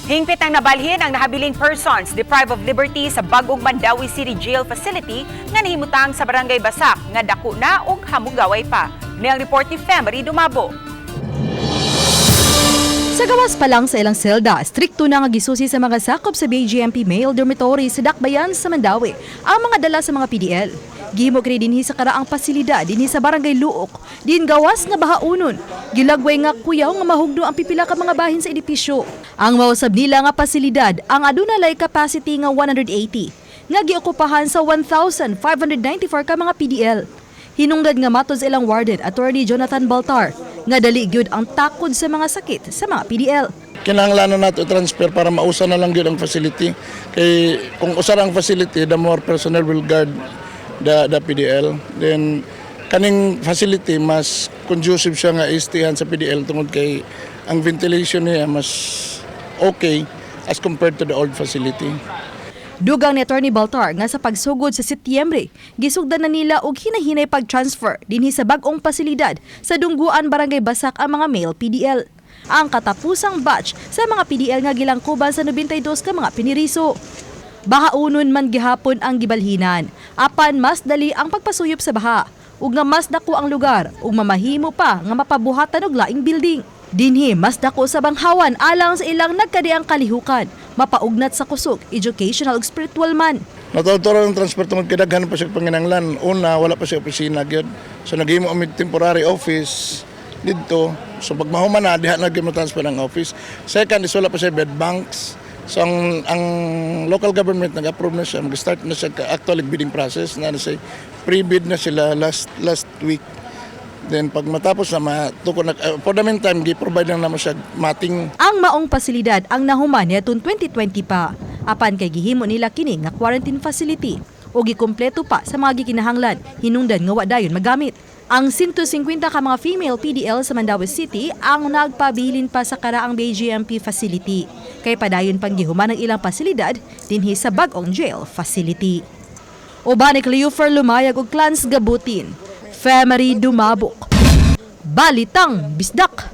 Hingpit ang nabalhin ang nahabiling persons deprived of liberty sa bagong Mandawi City Jail Facility nga nahimutang sa Barangay Basak nga dako na ug hamugaway pa. Ni ang report ni Femery Dumabo. Sa gawas pa lang sa ilang selda, strikto na nga gisusi sa mga sakop sa BGMP Male Dormitory sa Dakbayan sa Mandawi ang mga dala sa mga PDL. Gihimo kini dinhi sa karaang pasilidad dinhi sa Barangay Luok, din gawas nga bahaunon. Gilagway nga kuyaw nga mahugno ang pipila ka mga bahin sa edipisyo. Ang mausab nila nga pasilidad ang aduna lay capacity nga 180 nga giokupahan sa 1,594 ka mga PDL. Hinungdad nga matud sa ilang warden Attorney Jonathan Baltar nga dali gyud ang takod sa mga sakit sa mga PDL. Kinahanglan na nato transfer para mausa na lang gyud ang facility. Kay kung usar ang facility, the more personnel will guard the PDL. Then kaning facility mas conducive siya nga istihan sa PDL tungod kay ang ventilation niya mas okay as compared to the old facility. Dugang ni Attorney Baltar nga sa pagsugod sa Setyembre, gisugdan na nila og hinahinay pag-transfer dinhi sa bag-ong pasilidad sa Dungguan Barangay Basak ang mga male PDL. Ang katapusang batch sa mga PDL nga gilangkuban sa 92 ka mga piniriso. Bahaunon man gihapon ang gibalhinan, apan mas dali ang pagpasuyop sa baha, ug nga mas dako ang lugar ug mamahimo pa nga mapabuhatan og laing building. Dinhi mas dako sa banghawan alang sa ilang nagkadiang kalihukan, mapaugnat sa kusog, educational ug spiritual man. Natuturo ang transfer tungod kay daghan pa siya panginahanglan. Una, wala pa siya opisina gyud. So naghimo ang temporary office didto. So pag mahuman na diha na gyud mo transfer ang office. Second is wala pa siya bed banks. So ang local government nag-approve na siya, mag-start na siya actually bidding process na siya pre-bid na sila last week. Then pag matapos na for the meantime gi-provide lang naman siya mating. Ang maong pasilidad ang nahuman niadtong 2020 pa. Apan kay gihimo nila kini nga quarantine facility o gikumpleto pa sa mga gikinahanglan hinungdan nga wa dayon magamit. Ang 150 ka mga female PDL sa Mandawi City ang nagpabilin pa sa karaang BGMP facility. Kay padayon pang gihuman ang ilang pasilidad dinhi sa bag-ong jail facility. Uban ni Cleofer Lumayag ug Clans Gabutin, Femery Dumabok. Balitang Bisdak.